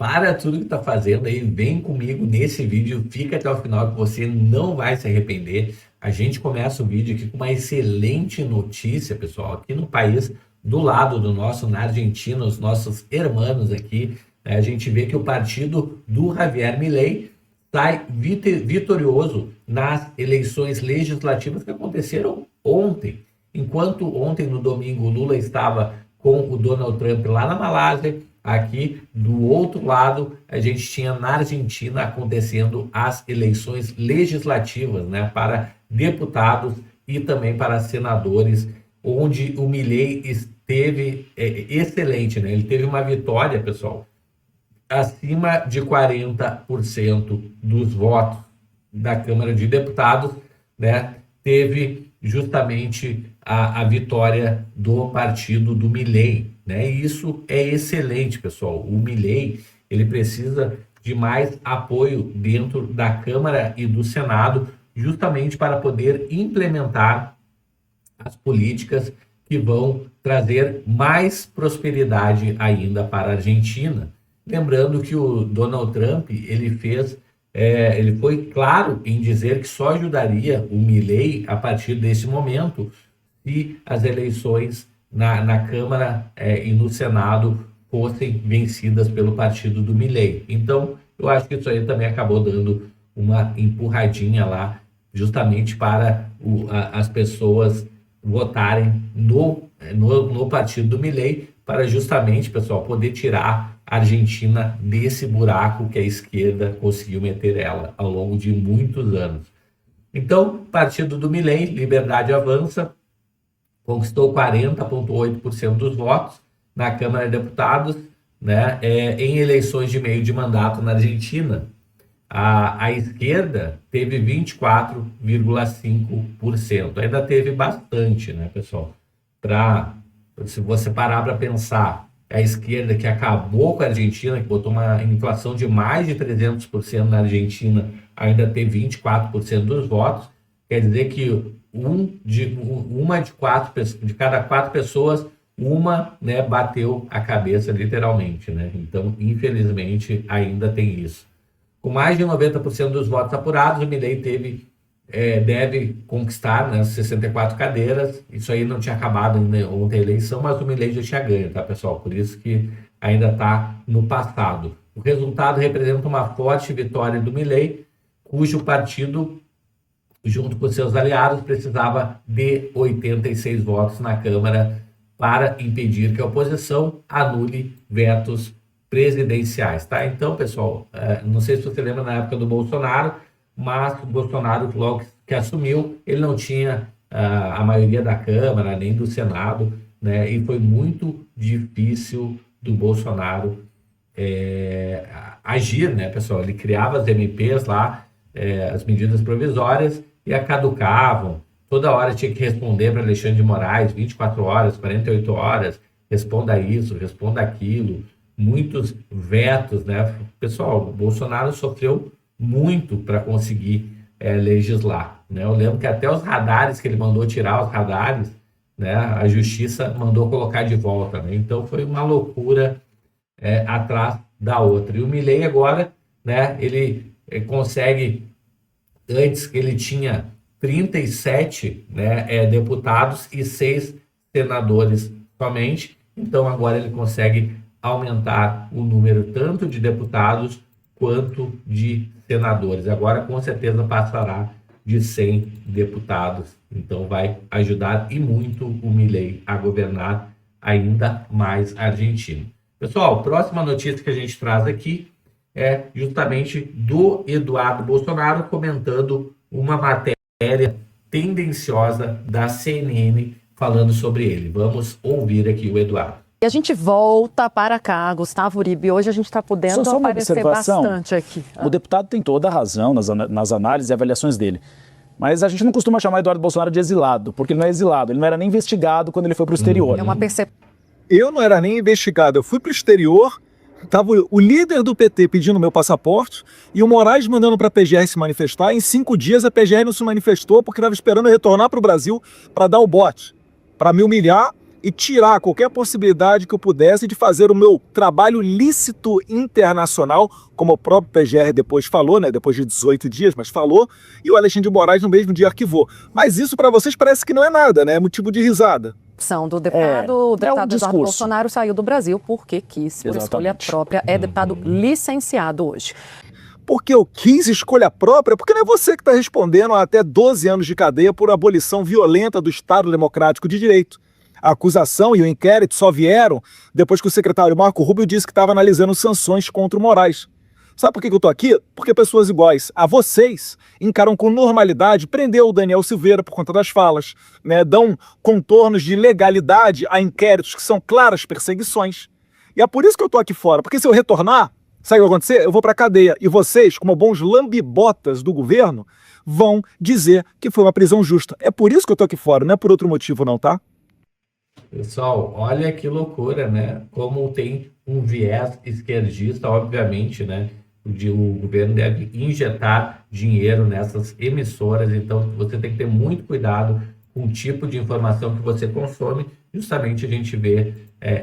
para tudo que está fazendo aí, vem comigo nesse vídeo, fica até o final que você não vai se arrepender. A gente começa o vídeo aqui com uma excelente notícia, pessoal, aqui no país, do lado do nosso, na Argentina, os nossos irmãos aqui, a gente vê que o partido do Javier Milei sai vitorioso nas eleições legislativas que aconteceram ontem. Enquanto ontem, no domingo, o Lula estava com o Donald Trump lá na Malásia, aqui do outro lado, a gente tinha na Argentina acontecendo as eleições legislativas, né, para deputados e também para senadores, onde o Milei esteve excelente, né? Ele teve uma vitória, pessoal, acima de 40% dos votos da Câmara de Deputados, né? Teve justamente a vitória do partido do Milei, né? E isso é excelente, pessoal. O Milei, ele precisa de mais apoio dentro da Câmara e do Senado, justamente para poder implementar as políticas que vão trazer mais prosperidade ainda para a Argentina. Lembrando que o Donald Trump, ele foi claro em dizer que só ajudaria o Milei a partir desse momento se as eleições na Câmara e no Senado fossem vencidas pelo partido do Milei. Então, eu acho que isso aí também acabou dando uma empurradinha lá, justamente para as pessoas votarem no partido do Milei, para justamente, pessoal, poder tirar a Argentina desse buraco que a esquerda conseguiu meter ela ao longo de muitos anos. Então, partido do Milei, Liberdade Avança, conquistou 40,8% dos votos na Câmara de Deputados, né, em eleições de meio de mandato na Argentina. A esquerda teve 24,5%. Ainda teve bastante, né, pessoal? Se você parar para pensar, a esquerda que acabou com a Argentina, que botou uma inflação de mais de 300% na Argentina, ainda tem 24% dos votos. Quer dizer que de cada quatro pessoas, uma, né, bateu a cabeça literalmente, né? Então, infelizmente, ainda tem isso. Com mais de 90% dos votos apurados, o Milei deve conquistar, né, 64 cadeiras. Isso aí não tinha acabado ainda ontem a eleição, mas o Milei já tinha ganho, tá, pessoal? Por isso que ainda está no passado. O resultado representa uma forte vitória do Milei, cujo partido, junto com seus aliados, precisava de 86 votos na Câmara para impedir que a oposição anule vetos presidenciais, tá? Então, pessoal, não sei se você lembra na época do Bolsonaro, mas o Bolsonaro, logo que assumiu, ele não tinha a maioria da Câmara, nem do Senado, né? E foi muito difícil do Bolsonaro agir, né, pessoal? Ele criava as MPs lá, as medidas provisórias, e caducavam. Toda hora tinha que responder para Alexandre de Moraes, 24 horas, 48 horas, responda isso, responda aquilo. Muitos vetos, né? Pessoal, o Bolsonaro sofreu muito para conseguir legislar, né? Eu lembro que até os radares que ele mandou tirar, os radares, né, a justiça mandou colocar de volta, né? Então foi uma loucura atrás da outra. E o Milei agora, né, ele consegue, antes que ele tinha 37, né, deputados e 6 senadores somente, então agora ele consegue aumentar o número tanto de deputados quanto de senadores. Agora, com certeza, passará de 100 deputados. Então, vai ajudar e muito o Milei a governar ainda mais a Argentina. Pessoal, próxima notícia que a gente traz aqui é justamente do Eduardo Bolsonaro comentando uma matéria tendenciosa da CNN falando sobre ele. Vamos ouvir aqui o Eduardo. E a gente volta para cá, Gustavo Uribe. Hoje a gente está podendo Só uma aparecer observação. bastante aqui. O deputado tem toda a razão nas análises e avaliações dele. Mas a gente não costuma chamar Eduardo Bolsonaro de exilado, porque ele não é exilado. Ele não era nem investigado quando ele foi para o exterior. É uma percepção. Eu não era nem investigado. Eu fui para o exterior, estava o líder do PT pedindo meu passaporte e o Moraes mandando para a PGR se manifestar. Em 5 dias a PGR não se manifestou porque estava esperando eu retornar para o Brasil para dar o bote, para me humilhar e tirar qualquer possibilidade que eu pudesse de fazer o meu trabalho lícito internacional, como o próprio PGR depois falou, né, depois de 18 dias, mas falou, e o Alexandre de Moraes no mesmo dia arquivou. Mas isso para vocês parece que não é nada, né? É motivo de risada. Do deputado, o deputado Eduardo discurso. Bolsonaro saiu do Brasil porque quis, por escolha própria. É deputado licenciado hoje. Porque eu quis escolha própria, porque não é você que está respondendo a até 12 anos de cadeia por abolição violenta do Estado Democrático de Direito. A acusação e o inquérito só vieram depois que o secretário Marco Rubio disse que estava analisando sanções contra o Moraes. Sabe por que eu estou aqui? Porque pessoas iguais a vocês encaram com normalidade prender o Daniel Silveira por conta das falas, né? Dão contornos de legalidade a inquéritos que são claras perseguições. E é por isso que eu estou aqui fora, porque se eu retornar, sabe o que vai acontecer? Eu vou para a cadeia e vocês, como bons lambibotas do governo, vão dizer que foi uma prisão justa. É por isso que eu estou aqui fora, não é por outro motivo não, tá? Pessoal, olha que loucura, né? Como tem um viés esquerdista, obviamente, né? O governo deve injetar dinheiro nessas emissoras, então você tem que ter muito cuidado com o tipo de informação que você consome. Justamente a gente vê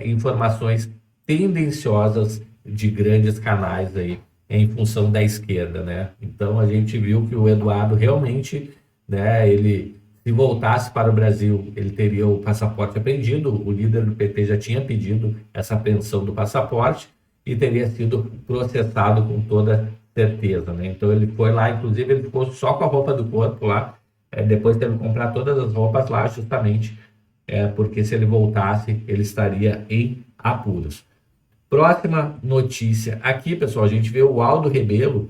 informações tendenciosas de grandes canais aí em função da esquerda, né? Então a gente viu que o Eduardo realmente, né? Ele se voltasse para o Brasil, ele teria o passaporte apreendido. O líder do PT já tinha pedido essa apreensão do passaporte e teria sido processado com toda certeza, né? Então ele foi lá, inclusive ele ficou só com a roupa do corpo lá, depois teve que comprar todas as roupas lá, justamente porque se ele voltasse, ele estaria em apuros. Próxima notícia aqui, pessoal, a gente vê o Aldo Rebelo,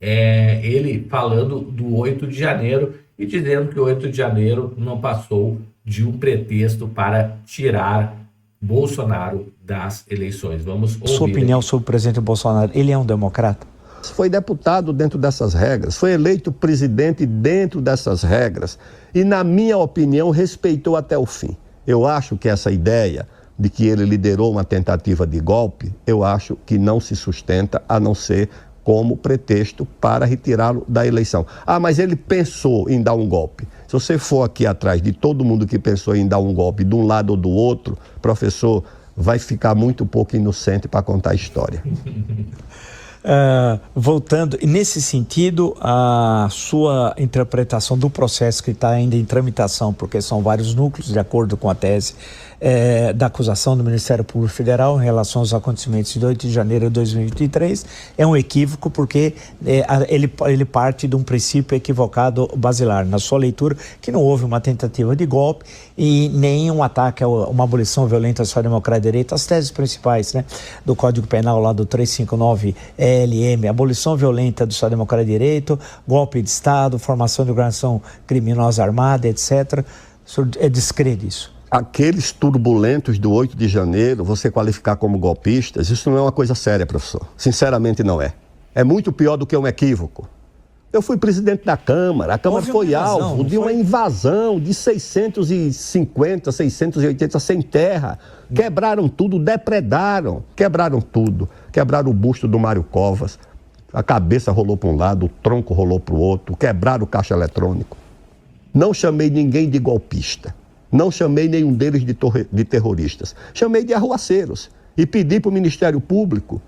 ele falando do 8 de janeiro e dizendo que o 8 de janeiro não passou de um pretexto para tirar Bolsonaro das eleições. Vamos ouvir. Sua opinião sobre o presidente Bolsonaro, ele é um democrata? Foi deputado dentro dessas regras, foi eleito presidente dentro dessas regras e, na minha opinião, respeitou até o fim. Eu acho que essa ideia de que ele liderou uma tentativa de golpe, eu acho que não se sustenta, a não ser como pretexto para retirá-lo da eleição. Ah, mas ele pensou em dar um golpe. Se você for aqui atrás de todo mundo que pensou em dar um golpe de um lado ou do outro, professor, vai ficar muito pouco inocente para contar a história. Voltando, nesse sentido, a sua interpretação do processo que está ainda em tramitação, porque são vários núcleos, de acordo com a tese da acusação do Ministério Público Federal em relação aos acontecimentos de 8 de janeiro de 2023, é um equívoco porque ele parte de um princípio equivocado basilar, na sua leitura, que não houve uma tentativa de golpe e nem um ataque a uma abolição violenta à social-democracia de direito, as teses principais, né, do Código Penal lá do 359 ELM, abolição violenta do social-democracia de direito, golpe de Estado, formação de organização criminosa armada, etc. O senhor descreve isso? Aqueles turbulentos do 8 de janeiro, você qualificar como golpistas, isso não é uma coisa séria, professor. Sinceramente não é. É muito pior do que um equívoco. Eu fui presidente da Câmara, a Câmara foi alvo de uma invasão de 650, 680 sem terra. Quebraram tudo, depredaram, quebraram tudo. Quebraram o busto do Mário Covas, a cabeça rolou para um lado, o tronco rolou para o outro, quebraram o caixa eletrônico. Não chamei ninguém de golpista. Não chamei nenhum deles de terroristas. Chamei de arruaceiros e pedi para o Ministério Público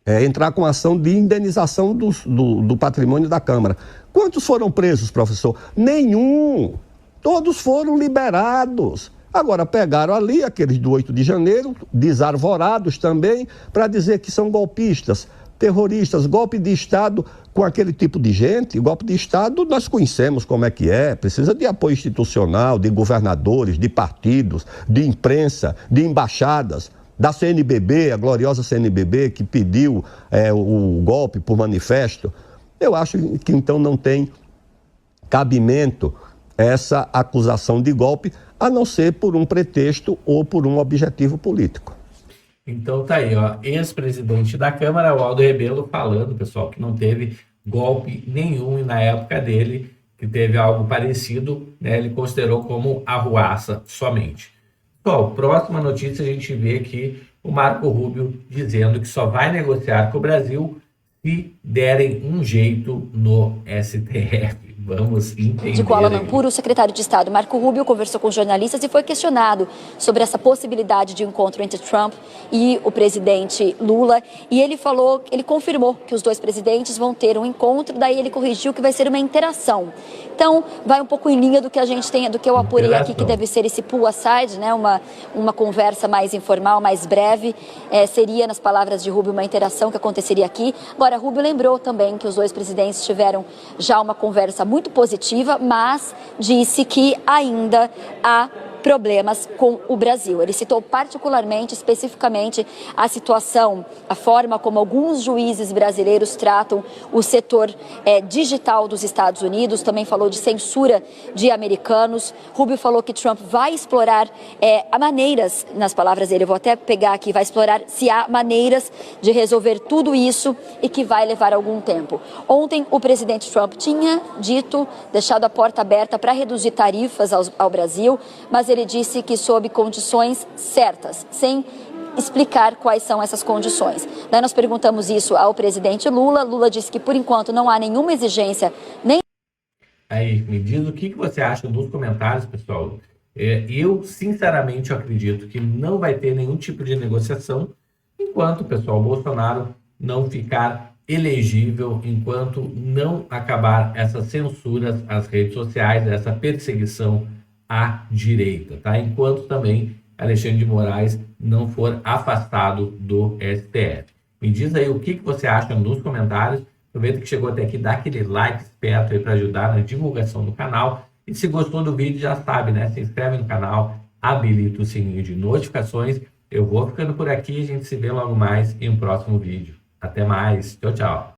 entrar com ação de indenização do patrimônio da Câmara. Quantos foram presos, professor? Nenhum. Todos foram liberados. Agora pegaram ali aqueles do 8 de janeiro, desarvorados também, para dizer que são golpistas, terroristas, golpe de Estado com aquele tipo de gente. Golpe de Estado nós conhecemos como é que é, precisa de apoio institucional, de governadores, de partidos, de imprensa, de embaixadas, da CNBB, a gloriosa CNBB que pediu o golpe por manifesto. Eu acho que então não tem cabimento essa acusação de golpe, a não ser por um pretexto ou por um objetivo político. Então tá aí, ó, ex-presidente da Câmara, o Aldo Rebelo, falando, pessoal, que não teve golpe nenhum e na época dele, que teve algo parecido, né, ele considerou como arruaça somente. Pessoal, próxima notícia a gente vê aqui o Marco Rubio dizendo que só vai negociar com o Brasil se derem um jeito no STF. Vamos entender. De Kuala Lumpur, o secretário de Estado Marco Rubio conversou com jornalistas e foi questionado sobre essa possibilidade de encontro entre Trump e o presidente Lula. E ele confirmou que os dois presidentes vão ter um encontro, daí ele corrigiu que vai ser uma interação. Então, vai um pouco em linha do que a gente tem, do que eu apurei aqui, que deve ser esse pull aside, né? Uma conversa mais informal, mais breve. Seria, nas palavras de Rubio, uma interação que aconteceria aqui. Agora, Rubio lembrou também que os dois presidentes tiveram já uma conversa muito positiva, mas disse que ainda há problemas com o Brasil. Ele citou particularmente, especificamente, a situação, a forma como alguns juízes brasileiros tratam o setor digital dos Estados Unidos, também falou de censura de americanos. Rubio falou que Trump vai explorar maneiras, nas palavras dele, eu vou até pegar aqui, vai explorar se há maneiras de resolver tudo isso e que vai levar algum tempo. Ontem, o presidente Trump tinha deixado a porta aberta para reduzir tarifas ao Brasil, mas ele disse que sob condições certas, sem explicar quais são essas condições. Daí nós perguntamos isso ao presidente Lula. Lula disse que, por enquanto, não há nenhuma exigência, nem... Aí, me diz o que você acha nos comentários, pessoal. Eu, sinceramente, acredito que não vai ter nenhum tipo de negociação enquanto, pessoal, Bolsonaro não ficar elegível, enquanto não acabar essas censuras às redes sociais, essa perseguição à direita, tá? Enquanto também Alexandre de Moraes não for afastado do STF. Me diz aí o que você acha nos comentários. Aproveita que chegou até aqui, dá aquele like esperto aí para ajudar na divulgação do canal. E se gostou do vídeo, já sabe, né? Se inscreve no canal, habilita o sininho de notificações. Eu vou ficando por aqui, a gente se vê logo mais em um próximo vídeo. Até mais, tchau, tchau.